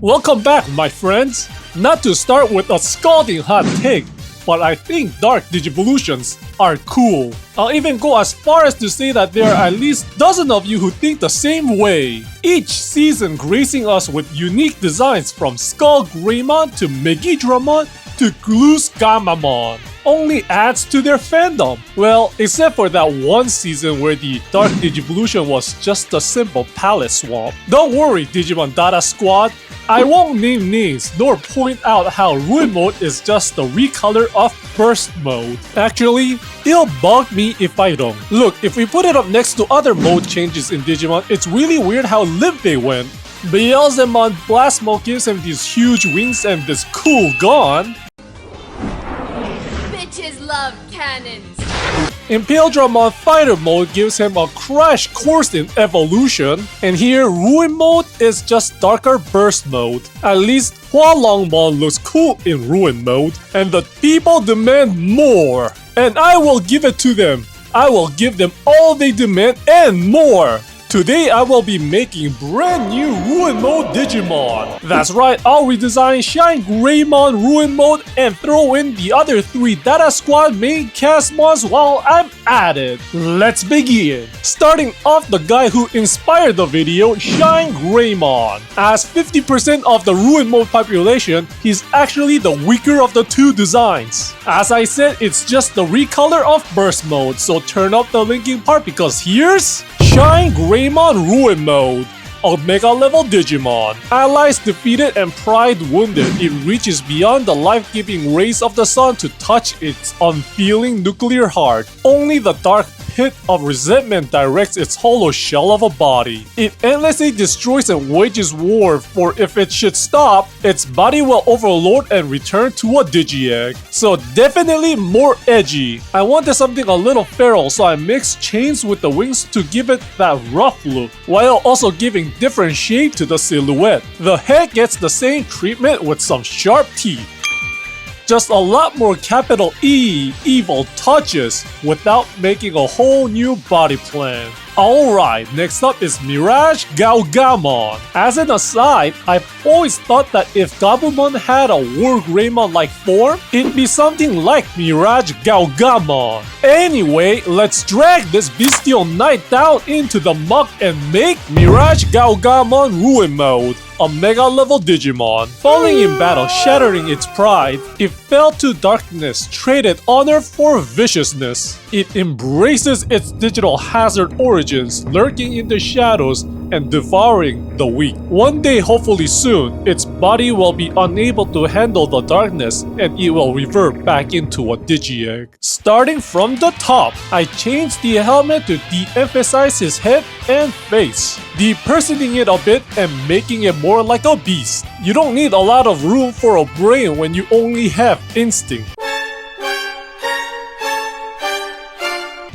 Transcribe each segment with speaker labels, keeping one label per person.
Speaker 1: Welcome back, my friends! Not to start with a scalding hot take, but I think dark Digivolutions are cool. I'll even go as far as to say that there are at least dozens of you who think the same way. Each season gracing us with unique designs from ShineGreymon to MirageGaogamon to Gamamon only adds to their fandom. Well, except for that one season where the Dark Digivolution was just a simple palette swap. Don't worry, Digimon Data Squad, I won't name names nor point out how Ruin Mode is just the recolor of Brust Mode. Actually, it'll bug me if I don't. Look, if we put it up next to other mode changes in Digimon, it's really weird how limp they went. Ravemon Brust Mode gives him these huge wings and this cool gun.
Speaker 2: Bitches love cannons.
Speaker 1: ENTIRE Fighter Mode gives him a crash course in evolution, and here Ruin Mode is just darker Burst Mode. At least Hualongmon looks cool in Ruin Mode, and the people demand more. And I will give it to them. I will give them all they demand and more. Today I will be making brand new Ruin Mode Digimon. That's right, I'll redesign ShineGreymon Ruin Mode and throw in the other 3 Data Squad main cast mods while I'm at it. Let's begin. Starting off the guy who inspired the video, ShineGreymon. As 50% of the Ruin Mode population, he's actually the weaker of the 2 designs. As I said, it's just the recolor of Burst Mode, so turn up the linking part because here's ShineGreymon Ruin Mode. Omega level Digimon. Allies defeated and pride wounded, it reaches beyond the life-giving rays of the sun to touch its unfeeling nuclear heart. Only the dark pit of resentment directs its hollow shell of a body. It endlessly destroys and wages war, for if it should stop, its body will overload and return to a Digi-Egg. So definitely more edgy. I wanted something a little feral, so I mixed chains with the wings to give it that rough look, while also giving different shape to the silhouette. The head gets the same treatment with some sharp teeth. Just a lot more capital E evil touches without making a whole new body plan. Alright, next up is MirageGaogamon. As an aside, I've always thought that if Gabumon had a War Greymon-like form, it'd be something like MirageGaogamon. Anyway, let's drag this bestial knight down into the muck and make MirageGaogamon Ruin Mode. A mega level Digimon. Falling in battle, shattering its pride, it fell to darkness, traded honor for viciousness. It embraces its digital hazard origins, lurking in the shadows and devouring the weak. One day, hopefully soon, its body will be unable to handle the darkness and it will revert back into a Digi-Egg. Starting from the top, I changed the helmet to de-emphasize his head and face, depersoning it a bit and making it more like a beast. You don't need a lot of room for a brain when you only have instinct.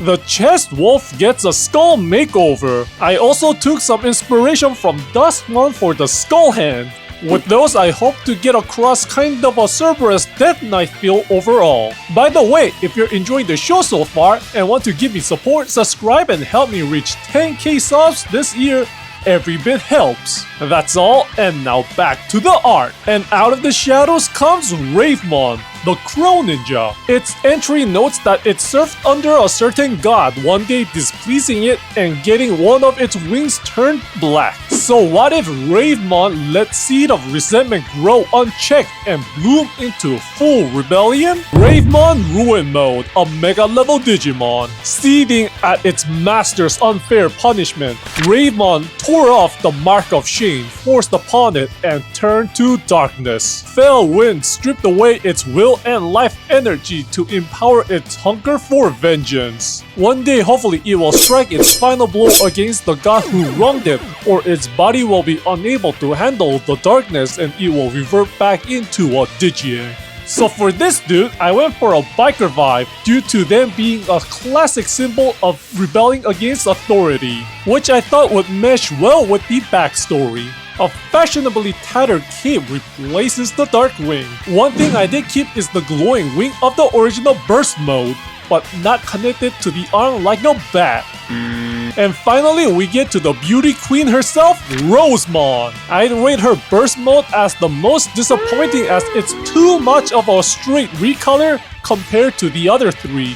Speaker 1: The chest wolf gets a skull makeover. I also took some inspiration from Duskmon for the skull hand. With those, I hope to get across kind of a Cerberus Death Knight feel overall. By the way, if you're enjoying the show so far and want to give me support, subscribe and help me reach 10k subs this year. Every bit helps. That's all, and now back to the art. And out of the shadows comes Ravemon, the Crow Ninja. Its entry notes that it served under a certain god, one day displeasing it and getting one of its wings turned black. So what if Ravemon let seed of resentment grow unchecked and bloom into full rebellion? Ravemon Ruin Mode, a mega level Digimon. Seething at its master's unfair punishment, Ravemon tore off the mark of shame forced upon it and turned to darkness. Fell wind stripped away its will and life energy to empower its hunger for vengeance. One day, hopefully, it will strike its final blow against the god who wronged it, or its body will be unable to handle the darkness and it will revert back into a Digi-Egg. So for this dude, I went for a biker vibe due to them being a classic symbol of rebelling against authority, which I thought would mesh well with the backstory. A fashionably tattered cape replaces the dark wing. One thing I did keep is the glowing wing of the original Burst Mode, but not connected to the arm like a bat. And finally, we get to the beauty queen herself, Rosemon. I'd rate her Burst Mode as the most disappointing as it's too much of a straight recolor compared to the other three.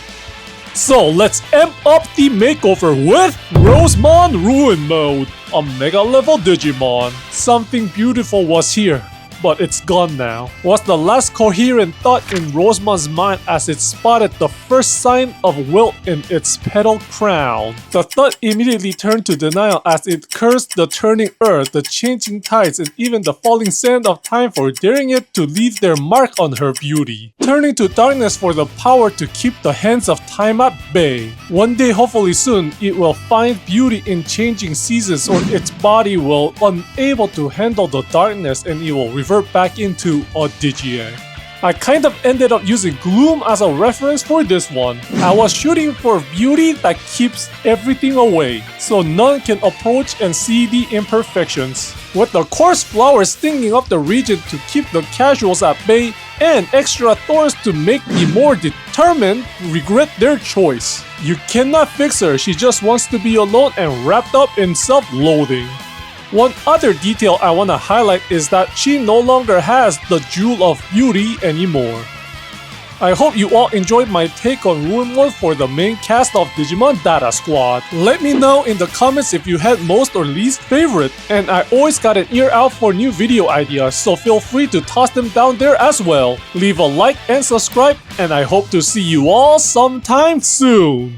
Speaker 1: So let's amp up the makeover with Rosemon Ruin Mode, a mega level Digimon. Something beautiful was here, but it's gone now. Was the last coherent thought in Rosemon's mind as it spotted the first sign of wilt in its petal crown. The thought immediately turned to denial as it cursed the turning earth, the changing tides, and even the falling sand of time for daring it to leave their mark on her beauty. Turning to darkness for the power to keep the hands of time at bay. One day, hopefully soon, it will find beauty in changing seasons, or its body will unable to handle the darkness and it will revert back into a Digi-egg. I kind of ended up using gloom as a reference for this one. I was shooting for beauty that keeps everything away, so none can approach and see the imperfections. With the coarse flowers stinging up the region to keep the casuals at bay, and extra thorns to make the more determined regret their choice. You cannot fix her, she just wants to be alone and wrapped up in self-loathing. One other detail I want to highlight is that she no longer has the Jewel of Beauty anymore. I hope you all enjoyed my take on Ruin Mode for the main cast of Digimon Data Squad. Let me know in the comments if you had most or least favorite, and I always got an ear out for new video ideas, so feel free to toss them down there as well. Leave a like and subscribe, and I hope to see you all sometime soon.